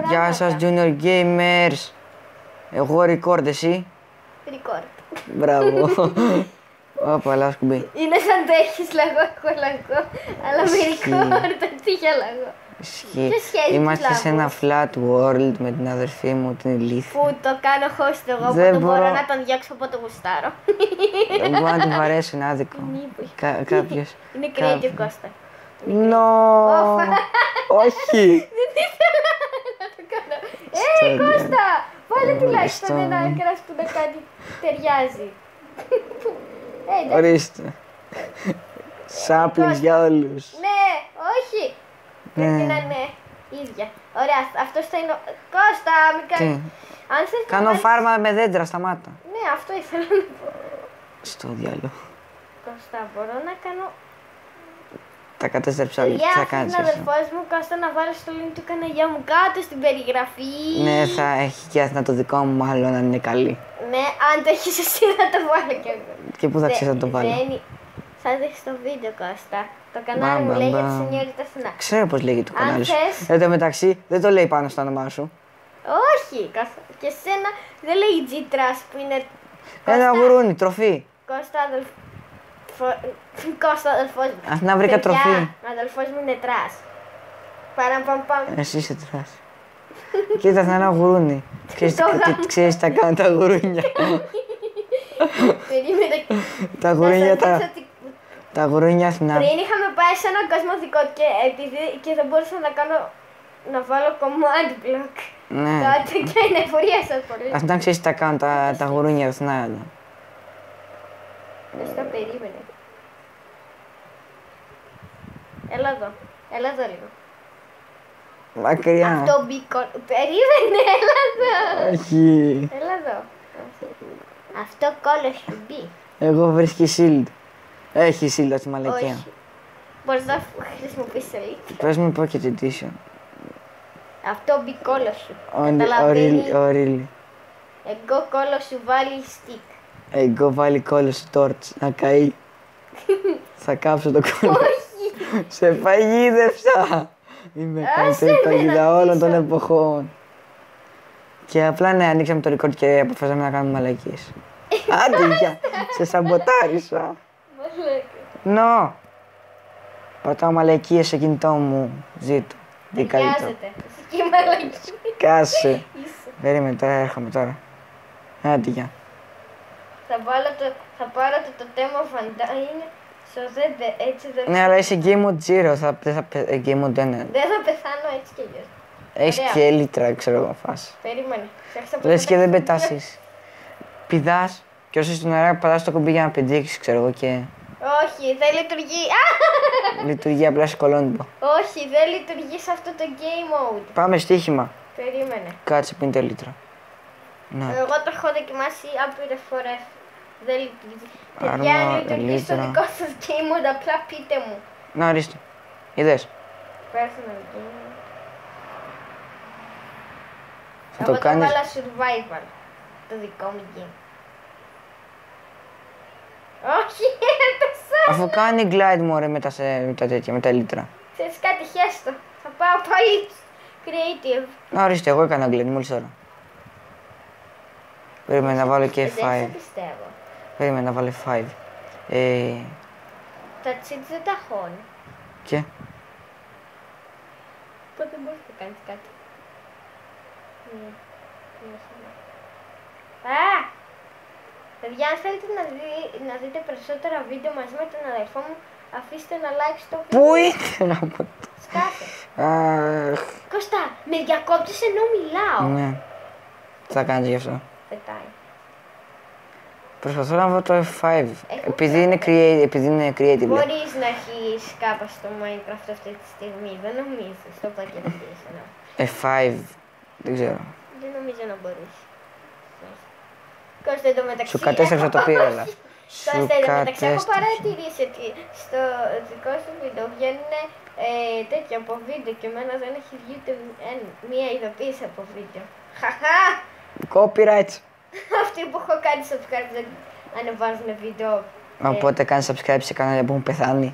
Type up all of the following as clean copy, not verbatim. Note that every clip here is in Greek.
Γεια σας Junior Gamers. Εγώ record, εσύ. Record. Μπράβο. Όπα, λάθος κουμπί. Είναι σαν το έχεις λαγό, έχω λαγό. Αλλά με record, τι για λαγό. Ισχύει. Τι σχέση Είμαστε τους σε ένα λαγούς? flat world με την αδερφή μου, την Ηλίθεια. Που το κάνω host εγώ, Δεν που μπορώ μπορώ. να τον διώξω από το γουστάρω. Δεν μπορώ να την βαρέσω, είναι άδικο. Κάποιος. Είναι creative Κώστα. No. Όχι. Να το κάνω. Κώστα! Βάλε τουλάχιστον ένα κρας που να κάνει ταιριάζει. Εντάξει. Ορίστε. Saplings για όλους. Ναι, όχι. Πρέπει να είναι ίδια. Ωραία, αυτός θα είναι ο... Κώστα, μην Τι. κάνεις... Αν θες να Κάνω βάλεις- φάρμα με δέντρα, σταμάτα. Ναι, αυτό ήθελα να πω. Στο διάλογο. Κώστα, μπορώ να κάνω... Τα κατέστρεψα όλα. Τι Παιδιά, θα αυτός κάνεις είναι εσύ? αδερφός μου, Κώστα να βάλω στο link του καναλιού μου κάτω στην περιγραφή. Ναι, θα έχει και Αθηνά το δικό μου, μάλλον αν είναι καλή. Ναι, αν το έχεις εσύ θα το βάλω κι εγώ. Και πού θα ξέρεις να το βάλω? Θα δεις το βίντεο, Κώστα. Το κανάλι μου Μπαμ, λέγεται μπαμ. Σενιόριτα Αθηνά. Ξέρω πώς λέγεται το Αν κανάλι σου. θες- Εν τω μεταξύ, δεν το λέει πάνω στο όνομά σου. Όχι, Κώστα. Και σένα δεν λέει G-Trash που είναι... Ένα γουρούνι, τροφή. Κώστα Κώστα αδελφός μου. Αθηνά, βρήκα Παιδιά, τροφή. ο αδελφός μου είναι τρας. Παραμπαμπαμ. Εσύ είσαι τρας. Κοίτα, θα είναι ένα γουρούνι. Ξέρεις τι θα κάνουν τα γουρούνια. Περίμενε. Τα Να γουρούνια σας τα... δείξω τι- Τα γουρούνια Αθηνά. Πριν είχαμε πάει σε έναν κόσμο δικό και επειδή και δεν μπορούσα να κάνω να βάλω command block. Ναι. Τότε και είναι εφορίασα πολύ. Αθηνά, ξέρεις τι θα κάνουν τα γουρούνια Αθηνά. Δεν στα περίμενε. Έλα εδώ. Έλα εδώ λίγο. Μακριά. Αυτό μπήκο. Περίμενε, έλα εδώ. Όχι. Έλα εδώ. Αυτό κόλλο σου μπει. Εγώ βρίσκει shield. Έχει shield αυτή η μαλακία. Όχι. Μπορείς να χρησιμοποιήσεις elite. Πες μου pocket edition. Αυτό μπει κόλλο σου. Καταλαβαίνεις. Ορίλη. Εγώ κόλλο σου βάλει stick. Εγώ βάλει κόλλο στο torch να καεί. Θα κάψω το κόλλο. Όχι. Σε παγίδευσα. Είμαι καλύτερη με παγίδα να όλων των πείσω. εποχών. Και απλά ναι, ανοίξαμε το record και αποφασίσαμε να κάνουμε μαλακίες. Άντε, γεια. Σε σαμποτάρισα. Νο. Πατάω μαλακίες σε κινητό μου. Ζήτω. Τι καλύτερο. Χρειάζεται. Εσύ και μαλακή. Κάσε. Είσαι. Περίμενε, τώρα έρχομαι τώρα. Άντε, γεια. Θα πάρω το τέμο Φαντάιν. Έτσι δεν Ναι, αλλά είσαι game mode 0, δεν θα game mode 1. δεν θα πεθάνω έτσι κι αλλιώς. Έχεις Ωραία. και έλιτρα, ξέρω εγώ, φάση. Περίμενε. Ξέχασα από Λες το και δεν τέμο. πετάσεις. Πηδάς και όσο στην ώρα πατάς το κουμπί για να πηδήξεις, ξέρω εγώ, και Όχι, δεν λειτουργεί. Α! λειτουργεί απλά σε κολόντυπο. Όχι, δεν λειτουργεί σε αυτό το game mode. Πάμε στοίχημα. Περίμενε. Κάτσε που είναι το έλιτρα. Να. Εγώ το έχω δοκιμάσει άπειρες φορές. Δεν λειτουργεί. Άρμα, Παιδιά, αν λειτουργεί στο ελίτρα. δικό σας game mode, απλά πείτε μου. Να, ορίστε. Είδες. Personal game. Θα το Εγώ κάνεις. βάλα survival. Το δικό μου game. Όχι, έπεσα. Αφού κάνει glide μωρέ με τα τέτοια, με τα έλιτρα. Ξέρεις κάτι, χέστο. Θα πάω πάλι creative. Να, ορίστε, εγώ έκανα glide μόλις τώρα. Περίμενα να βάλω και Δεν σε 5. πιστεύω. Περίμενα να βάλω 5. Τα cheats δεν τα χώνει. Και. Οπότε δεν μπορείς να κάνεις κάτι. Ναι. Α! Παιδιά, αν θέλετε να δείτε περισσότερα βίντεο μαζί με τον αδερφό μου, αφήστε ένα like στο βίντεο. Πού είναι να πω. Σκάσε. Αχ. Κώστα, με διακόπτεις ενώ μιλάω. Ναι. Τι θα κάνεις γι' αυτό. Πετάει. Προσπαθώ να βρω το F5. Επειδή είναι creative. λέω. Μπορείς να έχεις κάπα στο Minecraft αυτή τη στιγμή, δεν νομίζω, στο packet edition. F5. Δεν ξέρω. Δεν νομίζω να μπορείς. Κώστα, εντωμεταξύ... Σου κατέστρεψα το πείραλα. Σου Κώστα, εντωμεταξύ έχω κατέστρεψα. παρατηρήσει ότι στο δικό σου βίντεο βγαίνουν τέτοια από βίντεο και εμένα δεν έχει βγει ούτε μία ειδοποίηση από βίντεο. Χαχά! Copyright. Αυτοί που έχω κάνει subscribe δεν ανεβάζουν βίντεο. Οπότε κάνεις subscribe σε κανάλια που έχουν πεθάνει.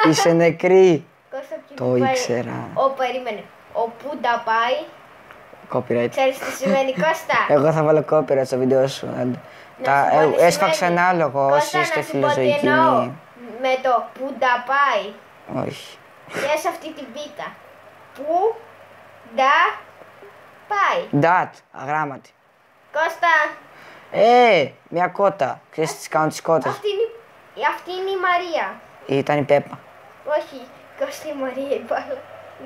11. Είσαι νεκρή. Κώστα, ποιοι Το που πάει- ήξερα. Ω, περίμενε. ο Πούντα πάει. Copyright. Ξέρεις τι σημαίνει, Κώστα? Εγώ θα βάλω copyright στο βίντεο σου. Έσφαξα ένα άλογο όσοι είστε φιλοζωικοί. Με το Πούντα πάει. Όχι. Και σε αυτή την πίτα. Που ντα πάει. Ντάτ, αγράμματη. Κώστα, Μια κότα. Ξέρεις τι κάνουν τις κότες. αυτή είναι η Μαρία. Ήταν η Πέπα. Όχι, Κώστα, η Μαρία η μπάλα.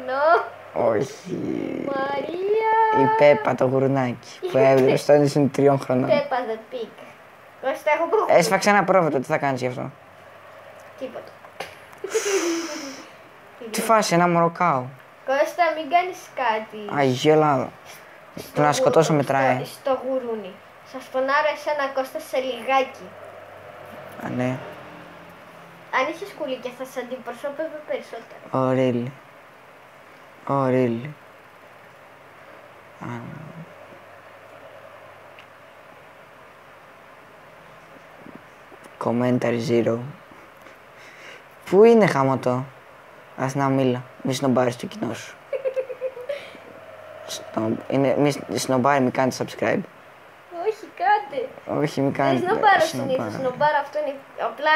No. Όχι. Μαρία. Η Πέπα το γουρνάκι που έβλεπε στο ίντερνετ 3 χρονών. Πέπα the pig. Κώστα, έχω πω. Έσφαξε ένα πρόβατο, τι θα κάνεις γι' αυτό. Τίποτα. Τι φάση, ένα μωροκάο. Κώστα, μην κάνεις κάτι. Αγία Ελλάδα. Το να σκοτώσω μετράει. Στο γουρούνι. Σας φωνάρω εσένα, Κώστα, σε λιγάκι. Α, ναι. Αν είχε σκουλίκια θα σε αντιπροσώπευε περισσότερο. Really. Really. Commentary zero. Πού είναι χαμωτό. Ας να μίλα. Μη σνομπάρεις το κοινό σου. Μη σνομπάρει, μη κάνετε subscribe. Όχι, κάντε. Όχι, μη Δεν κάνετε. σνομπάρω συνήθως. Σνομπάρω αυτό είναι. Απλά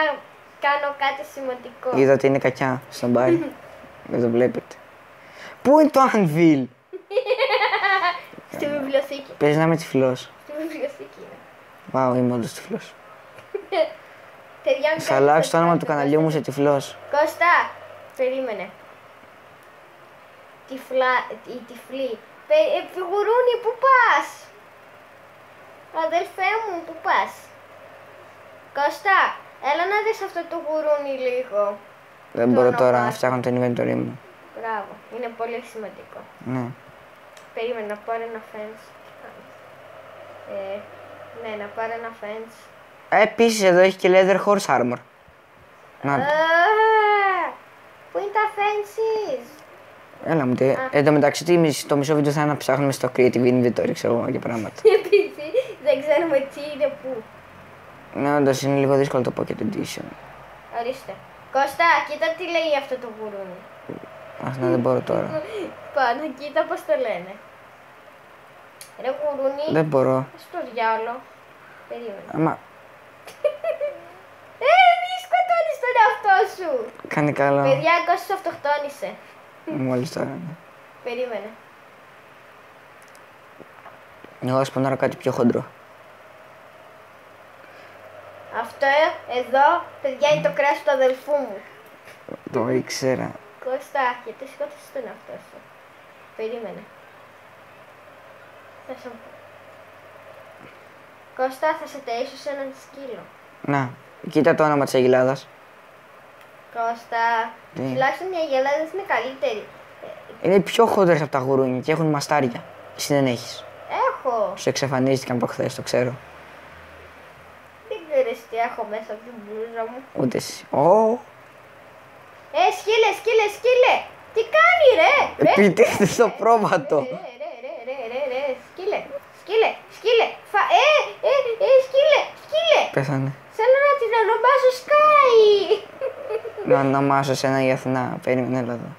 κάνω κάτι σημαντικό. Είδα ότι είναι κακιά. Σνομπάρει. Δεν το βλέπετε. Πού είναι το Anvil. Στη βιβλιοθήκη. Παίζει να είμαι τυφλός. Στη βιβλιοθήκη είναι. Βάου, είμαι όντως τυφλός. Παιδιά, μην Θα κάνετε αλλάξω το όνομα subscribe, του καναλιού μου σε τυφλός. Κώστα, περίμενε. Η τυφλή. Γουρούνι, πού πας? Αδελφέ μου, πού πας? Κώστα, έλα να δεις αυτό το γουρούνι λίγο. Δεν μπορώ τώρα να φτιάχνω το inventory μου. Μπράβο, είναι πολύ σημαντικό. Ναι. Περίμενε να πάρω ένα fence. Ναι, να πάρω ένα fence. Επίσης εδώ έχει και leather horse armor. Να, Πού είναι τα fences? έλα μου τι. Εν τω μεταξύ το μισό βίντεο θα είναι να ψάχνουμε στο creative inventory, ξέρω εγώ, και πράγματα. Επίσης, δεν ξέρουμε τι είναι πού. Ναι, όντως είναι λίγο δύσκολο το Pocket Edition. Ορίστε. Κώστα, κοίτα τι λέει αυτό το γουρούνι. Ας να δεν μπορώ τώρα. Πάνω, κοίτα πώς το λένε. Ρε γουρούνι, Δεν μπορώ. στο διάολο. Περίμενε. Άμα Μη σκοτώνεις τον εαυτό σου. κάνει καλό. Παιδιά, Κώστας αυτοκτόνησε. Μόλις τώρα. Ναι. Περίμενε. Εγώ θα σπονάρω κάτι πιο χοντρό. Αυτό εδώ, παιδιά, είναι το κρέας του αδελφού μου. Το ήξερα. Κώστα, γιατί σκότωσες τον εαυτό σου. Περίμενε. Θα σου πω. Κώστα, θα σε ταΐσω σε έναν σκύλο. Να, κοίτα το όνομα της αγελάδας. Κώστα, Τι? τουλάχιστον οι αγελάδες είναι καλύτεροι. Είναι οι πιο χοντρές από τα γουρούνια και έχουν μαστάρια. Εσύ δεν έχεις. Έχω. Σου εξαφανίστηκαν από χθες, το ξέρω. Δεν ξέρεις τι έχω μέσα από την μπλούζα μου. Ούτε εσύ. Σκύλε, σκύλε, σκύλε! Τι κάνει ρε! Επιτίθεται στο πρόβατο. Ρε, σκύλε, σκύλε, σκύλε! Σκύλε, σκύλε! Πέθανε. Θέλω να την ονομάσω Sky! Να ονομάσω σένα η Αθηνά. Περίμενε, έλα εδώ.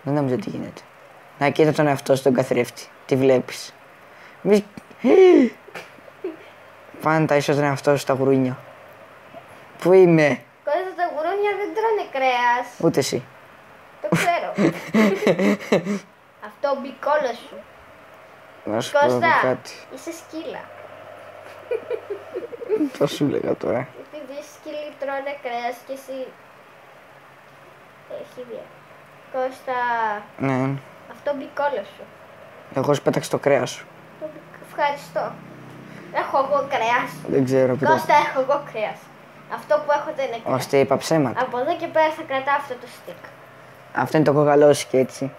Δεν νομίζω τι γίνεται. Να κοίτα τον εαυτό σου τον καθρέφτη. Τι βλέπεις. Μη... Πάνε τα ίσως τον εαυτό σου στα γουρούνια. Πού είμαι. Κώστα, τα γουρούνια δεν τρώνε κρέας. Ούτε εσύ. Το ξέρω. Αυτό μπικόλο σου. Να σου πω Κώστα, κάτι. είσαι σκύλα. Το σου λέγα τώρα. Επειδή οι σκύλοι τρώνε κρέας και εσύ... Έχει δει. Κώστα, Ναι. αυτό μπικόλο σου. Εγώ σου πέταξα το κρέας σου. Ευχαριστώ. Έχω εγώ κρέας. Δεν ξέρω. Κώστα, έχω εγώ κρέας. Αυτό που έχω δεν είναι κρέας. Ώστε είπα ψέματα. Από εδώ και πέρα θα κρατάω αυτό το stick. Αυτό είναι το κοκαλόσικι έτσι.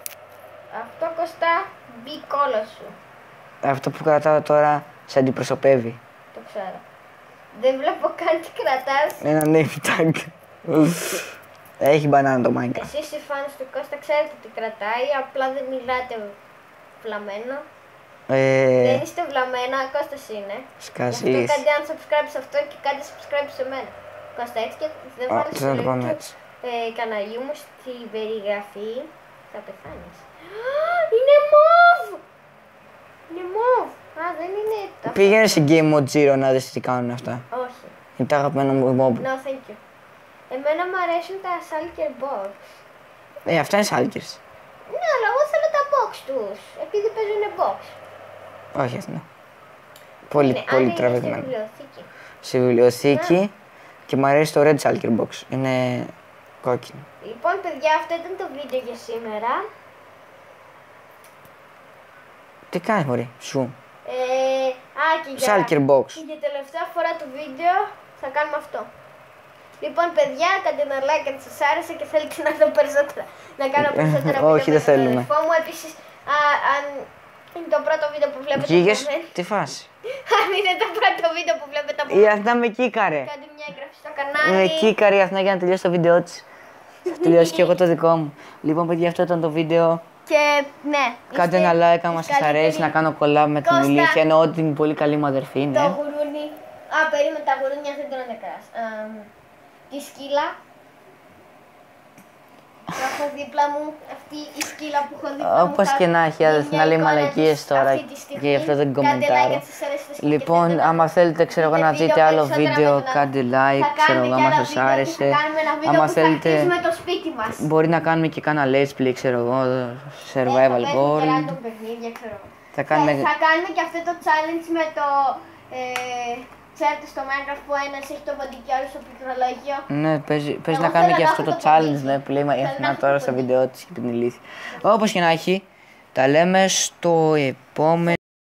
Αυτό, Κώστα, μπικόλο σου. Αυτό που κρατάω τώρα σε αντιπροσωπεύει. Το ξέρω. Δεν βλέπω καν τι κρατάς. Ένα name tag. Έχει μπανάνα το Minecraft. Εσείς οι φάνες του Κώστα ξέρετε τι κρατάει, απλά δεν μιλάτε βλαμμένο. Δεν είστε βλαμμένα, Κώστας είναι. Σκάς Γι' αυτό λύση. κάντε unsubscribe σε αυτό και κάντε subscribe σε μένα. Κώστα, έτσι και δεν βάλεις θέλω να το το πάμε link έτσι. του καναλιού μου στην περιγραφή. Θα πεθάνεις. Είναι Πήγαινε σε Game Mode Zero να δεις τι κάνουν αυτά. Όχι. Είναι τα αγαπημένα μου mob. No, thank you. Εμένα μου αρέσουν τα Shulker Box. Αυτά είναι Shulkers. Ναι, αλλά εγώ θέλω τα box τους, επειδή παίζουν box. Όχι αυτό. Πολύ Στη τραβηγμένο. βιβλιοθήκη. Στη βιβλιοθήκη και μου αρέσει το Red Shulker Box. Είναι κόκκινο. Λοιπόν, παιδιά, αυτό ήταν το βίντεο για σήμερα. Τι κάνεις μωρή, σου. Και Shulker Box. Και για τελευταία φορά του βίντεο θα κάνουμε αυτό. Λοιπόν, παιδιά, κάντε ένα like αν σας άρεσε και θέλετε να δω περισσότερα. Να κάνω περισσότερα βίντεο. Όχι, δεν θέλουμε. Μου επίσης, αν είναι το πρώτο βίντεο που βλέπετε. Βγήκες, από μένα. τι φάση. Αν είναι το πρώτο βίντεο που βλέπετε από Η μένα, Αθηνά με κίκαρε. κάντε μια εγγραφή στο κανάλι. Με κίκαρε η Αθηνά για να τελειώσει το βίντεο της. Θα τελειώσει και εγώ το δικό μου. Λοιπόν, παιδιά, αυτό ήταν το βίντεο. Και ναι. Κάντε ένα like αν σας αρέσει να κάνω collab με την Κώστα. Ηλίθεια. Εννοώ ότι είναι πολύ καλή μου αδερφή. Το Ναι. γουρούνι. Περίμενε, τα γουρούνια δεν τον έκανα. Τη σκύλα. Που έχω δίπλα μου, αυτή η σκύλα που έχω δίπλα μου. Όπως και να έχει, η Αθηνά λέει μαλακίες τώρα και γι' αυτό δεν κομμεντάρω. Λοιπόν, άμα θέλετε ξέρω εγώ να δείτε άλλο βίντεο, κάντε like, ξέρω εγώ άμα σας άρεσε. Άμα θέλετε, το σπίτι μας. μπορεί να κάνουμε και κάνα let's play, ξέρω εγώ, survival world. Θα κάνουμε... Θα κάνουμε και αυτό το challenge με το... Ξέρετε στο Minecraft που ένας έχει το ποντίκι και άλλος το πληκτρολόγιο. Ναι, παίζει να κάνουμε και αυτό το challenge ναι, που λέει η Αθηνά τώρα στο βίντεο της και την Ηλίθεια. Όπως και να έχει, τα λέμε στο επόμενο.